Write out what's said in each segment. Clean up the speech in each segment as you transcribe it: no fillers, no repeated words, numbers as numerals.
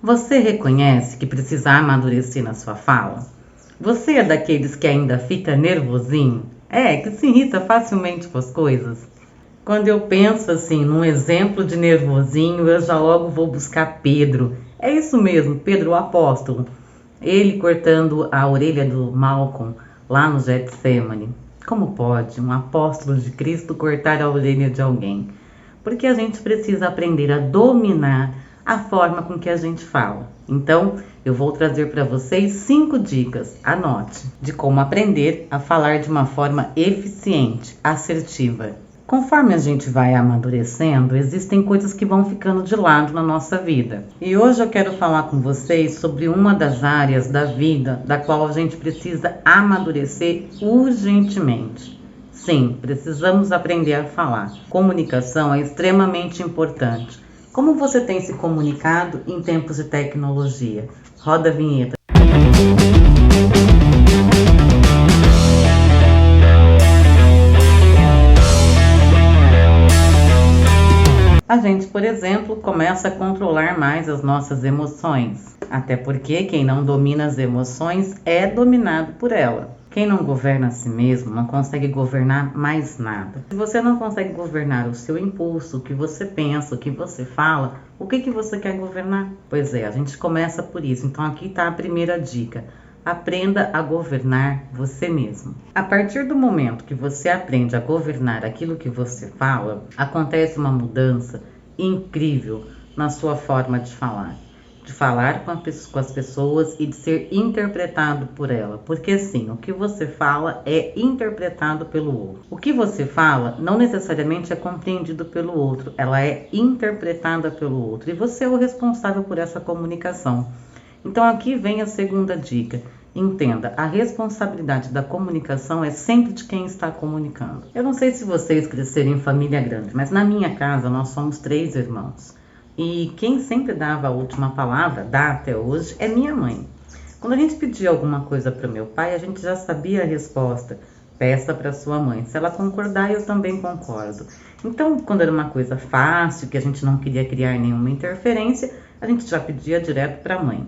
Você reconhece que precisa amadurecer na sua fala? Você é daqueles que ainda fica nervosinho? Que se irrita facilmente com as coisas? Quando eu penso assim, num exemplo de nervosinho, eu já logo vou buscar Pedro. É isso mesmo, Pedro o apóstolo. Ele cortando a orelha do Malcolm lá no Getsemane. Como pode um apóstolo de Cristo cortar a orelha de alguém? Porque a gente precisa aprender a dominar a forma com que a gente fala. Então, eu vou trazer para vocês 5 dicas, anote, de como aprender a falar de uma forma eficiente, assertiva. Conforme a gente vai amadurecendo, existem coisas que vão ficando de lado na nossa vida. E hoje eu quero falar com vocês sobre uma das áreas da vida da qual a gente precisa amadurecer urgentemente. Sim, precisamos aprender a falar. Comunicação é extremamente importante. Como você tem se comunicado em tempos de tecnologia? Roda a vinheta. A gente, por exemplo, começa a controlar mais as nossas emoções. Até porque quem não domina as emoções é dominado por ela. Quem não governa a si mesmo não consegue governar mais nada. Se você não consegue governar o seu impulso, o que você pensa, o que você fala, o que você quer governar? Pois é, a gente começa por isso. Então aqui está a primeira dica. Aprenda a governar você mesmo. A partir do momento que você aprende a governar aquilo que você fala, acontece uma mudança incrível na sua forma de falar. De falar com as pessoas e de ser interpretado por ela. Porque sim, o que você fala é interpretado pelo outro. O que você fala não necessariamente é compreendido pelo outro, ela é interpretada pelo outro. E você é o responsável por essa comunicação. Então aqui vem a segunda dica. Entenda, a responsabilidade da comunicação é sempre de quem está comunicando. Eu não sei se vocês cresceram em família grande, mas na minha casa nós somos 3 irmãos. E quem sempre dava a última palavra, dá até hoje, é minha mãe. Quando a gente pedia alguma coisa para o meu pai, a gente já sabia a resposta. Peça para sua mãe. Se ela concordar, eu também concordo. Então, quando era uma coisa fácil, que a gente não queria criar nenhuma interferência, a gente já pedia direto para a mãe.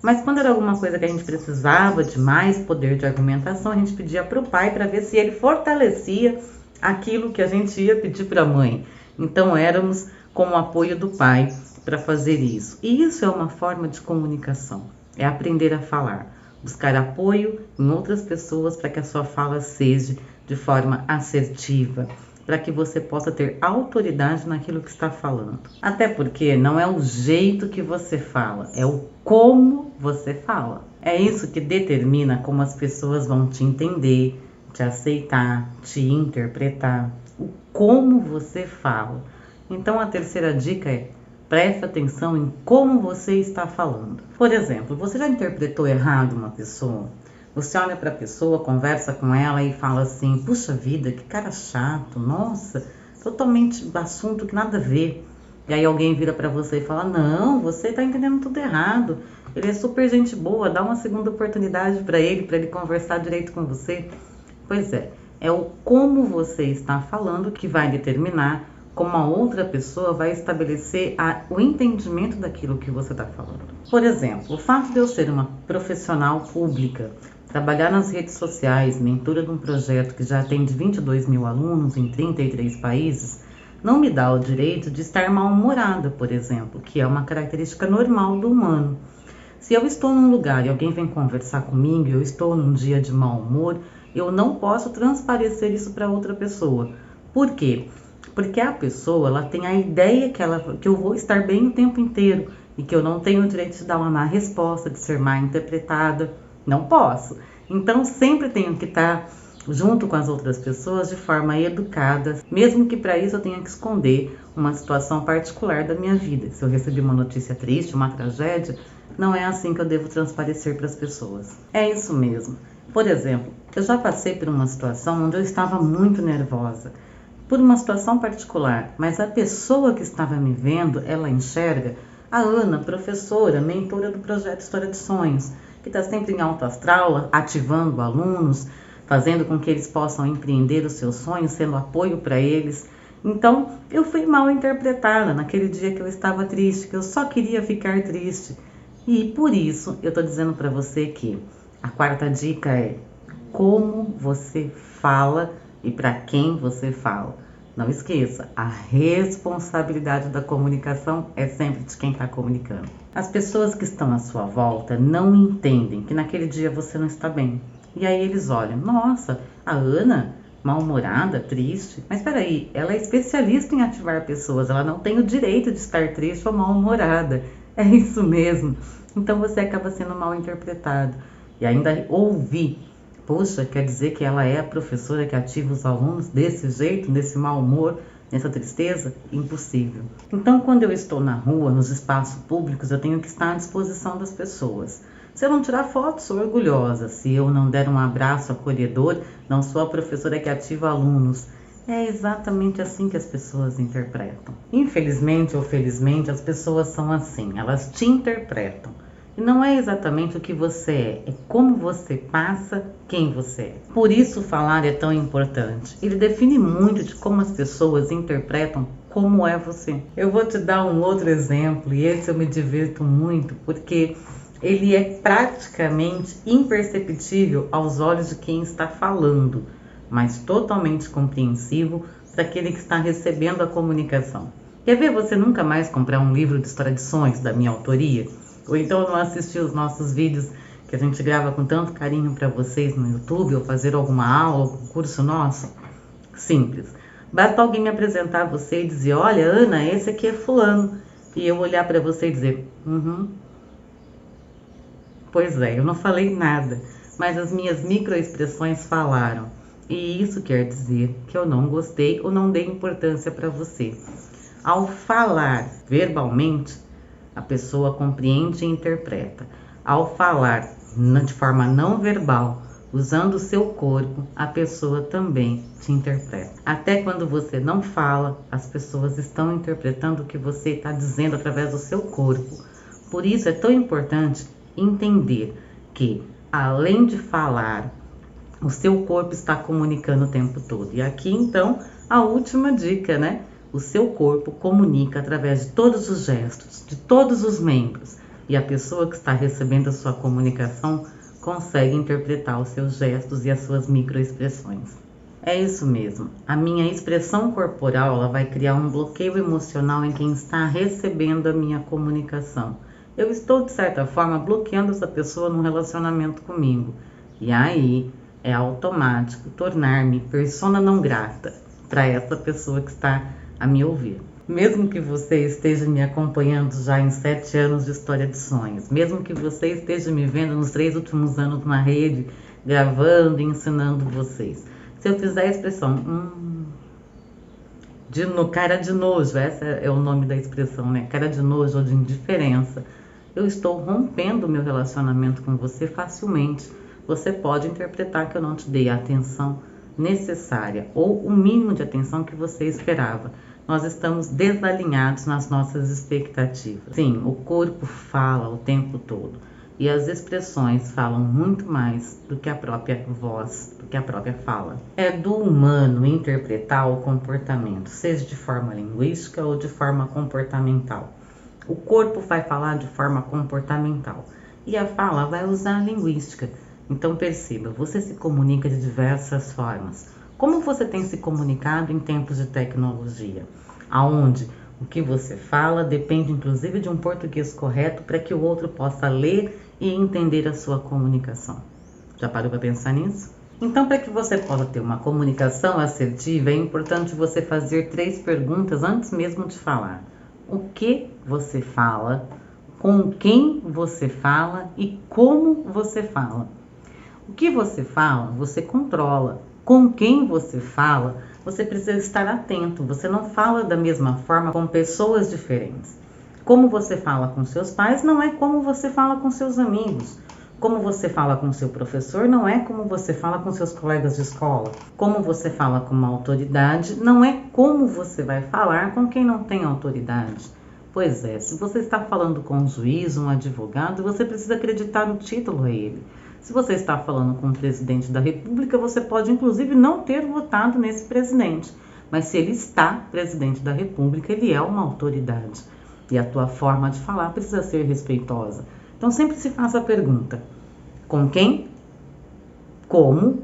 Mas quando era alguma coisa que a gente precisava de mais poder de argumentação, a gente pedia para o pai para ver se ele fortalecia aquilo que a gente ia pedir para a mãe. Então éramos com o apoio do pai para fazer isso. E isso é uma forma de comunicação, é aprender a falar, buscar apoio em outras pessoas para que a sua fala seja de forma assertiva, para que você possa ter autoridade naquilo que está falando. Até porque não é o jeito que você fala, é o como você fala. É isso que determina como as pessoas vão te entender, te aceitar, te interpretar, o como você fala. Então a terceira dica é: preste atenção em como você está falando. Por exemplo, você já interpretou errado uma pessoa? Você olha para a pessoa, conversa com ela e fala assim: puxa vida, que cara chato, nossa, totalmente assunto que nada a ver. E aí alguém vira para você e fala: não, você está entendendo tudo errado. Ele é super gente boa, dá uma segunda oportunidade para ele conversar direito com você. Pois é o como você está falando que vai determinar como a outra pessoa vai estabelecer o entendimento daquilo que você está falando. Por exemplo, o fato de eu ser uma profissional pública, trabalhar nas redes sociais, mentora de um projeto que já atende 22 mil alunos em 33 países, não me dá o direito de estar mal-humorada, por exemplo, que é uma característica normal do humano. Se eu estou num lugar e alguém vem conversar comigo e eu estou num dia de mau humor, eu não posso transparecer isso para outra pessoa. Por quê? Porque a pessoa ela tem a ideia que eu vou estar bem o tempo inteiro e que eu não tenho o direito de dar uma má resposta, de ser mal interpretada. Não posso. Então sempre tenho que estar junto com as outras pessoas de forma educada, mesmo que para isso eu tenha que esconder uma situação particular da minha vida. Se eu recebi uma notícia triste, uma tragédia, não é assim que eu devo transparecer para as pessoas. É isso mesmo. Por exemplo, eu já passei por uma situação onde eu estava muito nervosa, por uma situação particular, mas a pessoa que estava me vendo, ela enxerga a Ana, professora, mentora do projeto História de Sonhos, que está sempre em alto astral, ativando alunos, fazendo com que eles possam empreender os seus sonhos, sendo apoio para eles. Então, eu fui mal interpretada naquele dia que eu estava triste, que eu só queria ficar triste. E por isso, eu estou dizendo para você que a quarta dica é como você fala e para quem você fala. Não esqueça, a responsabilidade da comunicação é sempre de quem está comunicando. As pessoas que estão à sua volta não entendem que naquele dia você não está bem. E aí eles olham, nossa, a Ana, mal-humorada, triste. Mas peraí, ela é especialista em ativar pessoas, ela não tem o direito de estar triste ou mal-humorada. É isso mesmo. Então você acaba sendo mal interpretado. E ainda ouvir, poxa, quer dizer que ela é a professora que ativa os alunos desse jeito, nesse mau humor, nessa tristeza? Impossível. Então, quando eu estou na rua, nos espaços públicos, eu tenho que estar à disposição das pessoas. Se eu não tirar foto, sou orgulhosa. Se eu não der um abraço acolhedor, não sou a professora que ativa alunos. É exatamente assim que as pessoas interpretam. Infelizmente ou felizmente, as pessoas são assim. Elas te interpretam. E não é exatamente o que você é como você passa quem você é. Por isso falar é tão importante. Ele define muito de como as pessoas interpretam como é você. Eu vou te dar um outro exemplo, e esse eu me divirto muito, porque ele é praticamente imperceptível aos olhos de quem está falando, mas totalmente compreensivo para aquele que está recebendo a comunicação. Quer ver você nunca mais comprar um livro de tradições da minha autoria? Ou então não assistir os nossos vídeos que a gente grava com tanto carinho para vocês no YouTube, ou fazer alguma aula, algum curso nosso? Simples. Basta alguém me apresentar a você e dizer, olha, Ana, esse aqui é fulano. E eu olhar para você e dizer, Pois é, eu não falei nada, mas as minhas microexpressões falaram. E isso quer dizer que eu não gostei ou não dei importância para você. Ao falar verbalmente, a pessoa compreende e interpreta. Ao falar de forma não verbal, usando o seu corpo, a pessoa também te interpreta. Até quando você não fala, as pessoas estão interpretando o que você está dizendo através do seu corpo. Por isso é tão importante entender que, além de falar, o seu corpo está comunicando o tempo todo. E aqui, então, a última dica, né? O seu corpo comunica através de todos os gestos, de todos os membros. E a pessoa que está recebendo a sua comunicação consegue interpretar os seus gestos e as suas microexpressões. É isso mesmo. A minha expressão corporal, ela vai criar um bloqueio emocional em quem está recebendo a minha comunicação. Eu estou, de certa forma, bloqueando essa pessoa num relacionamento comigo. E aí é automático tornar-me persona não grata para essa pessoa que está a me ouvir. Mesmo que você esteja me acompanhando já em 7 anos de História de Sonhos, mesmo que você esteja me vendo nos 3 últimos anos na rede, gravando e ensinando vocês, se eu fizer a expressão cara de nojo, essa é o nome da expressão, né? Cara de nojo ou de indiferença, eu estou rompendo o meu relacionamento com você facilmente. Você pode interpretar que eu não te dei a atenção necessária ou o mínimo de atenção que você esperava. Nós estamos desalinhados nas nossas expectativas. Sim, o corpo fala o tempo todo e as expressões falam muito mais do que a própria voz, do que a própria fala. É do humano interpretar o comportamento, seja de forma linguística ou de forma comportamental. O corpo vai falar de forma comportamental e a fala vai usar a linguística. Então perceba, você se comunica de diversas formas. Como você tem se comunicado em tempos de tecnologia, aonde o que você fala depende inclusive de um português correto para que o outro possa ler e entender a sua comunicação. Já parou para pensar nisso? Então, para que você possa ter uma comunicação assertiva, é importante você fazer 3 perguntas antes mesmo de falar. O que você fala, com quem você fala e como você fala. O que você fala, você controla. Com quem você fala, você precisa estar atento. Você não fala da mesma forma com pessoas diferentes. Como você fala com seus pais não é como você fala com seus amigos. Como você fala com seu professor não é como você fala com seus colegas de escola. Como você fala com uma autoridade não é como você vai falar com quem não tem autoridade. Pois é, se você está falando com um juiz, um advogado, você precisa acreditar no título a ele. Se você está falando com o presidente da República, você pode inclusive não ter votado nesse presidente, Mas se ele está presidente da República, ele é uma autoridade. E a tua forma de falar precisa ser respeitosa. Então sempre se faça a pergunta: com quem, como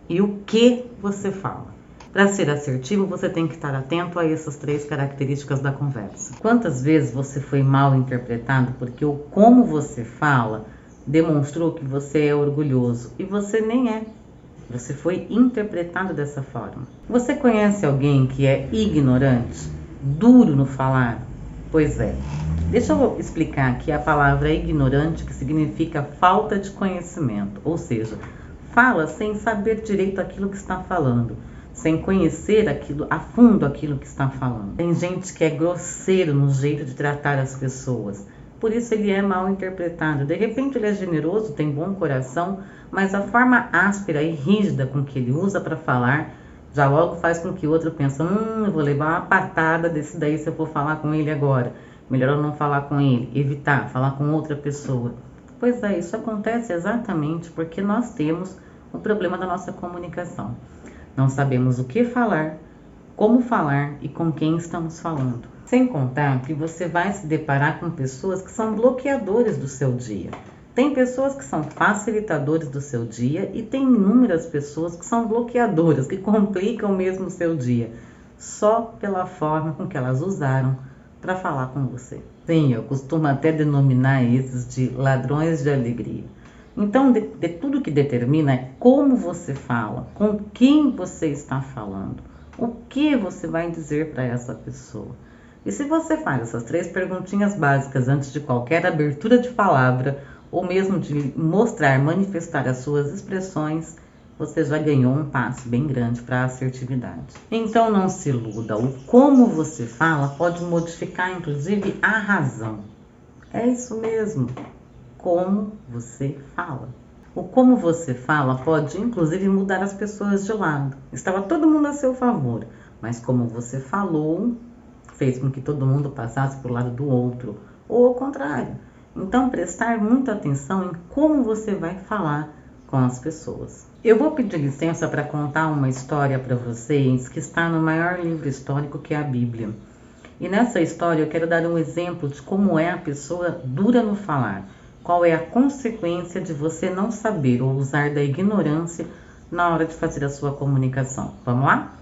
e o que você fala. Para ser assertivo, você tem que estar atento a essas 3 características da conversa. Quantas vezes você foi mal interpretado porque o como você fala demonstrou que você é orgulhoso e você nem é. Você foi interpretado dessa forma. Você conhece alguém que é ignorante, duro no falar? Pois é. Deixa eu explicar aqui a palavra ignorante, que significa falta de conhecimento, ou seja, fala sem saber direito aquilo que está falando, sem conhecer a fundo aquilo que está falando. Tem gente que é grosseiro no jeito de tratar as pessoas, por isso ele é mal interpretado. De repente ele é generoso, tem bom coração, mas a forma áspera e rígida com que ele usa para falar já logo faz com que o outro pense: eu vou levar uma patada desse daí se eu for falar com ele agora. Melhor eu não falar com ele, evitar falar com outra pessoa. Pois é, isso acontece exatamente porque nós temos o problema da nossa comunicação. Não sabemos o que falar, como falar e com quem estamos falando. Sem contar que você vai se deparar com pessoas que são bloqueadores do seu dia. Tem pessoas que são facilitadores do seu dia e tem inúmeras pessoas que são bloqueadoras, que complicam mesmo o seu dia, só pela forma com que elas usaram para falar com você. Sim, eu costumo até denominar esses de ladrões de alegria. Então, de tudo que determina é como você fala, com quem você está falando, o que você vai dizer para essa pessoa. E se você faz essas 3 perguntinhas básicas antes de qualquer abertura de palavra, ou mesmo de mostrar, manifestar as suas expressões, você já ganhou um passo bem grande para a assertividade. Então não se iluda, o como você fala pode modificar inclusive a razão. É isso mesmo. Como você fala. O como você fala pode inclusive mudar as pessoas de lado. Estava todo mundo a seu favor, mas como você falou, fez com que todo mundo passasse para o lado do outro, ou ao contrário. Então prestar muita atenção em como você vai falar com as pessoas. Eu vou pedir licença para contar uma história para vocês que está no maior livro histórico, que é a Bíblia. E nessa história eu quero dar um exemplo de como é a pessoa dura no falar. Qual é a consequência de você não saber ou usar da ignorância na hora de fazer a sua comunicação? Vamos lá?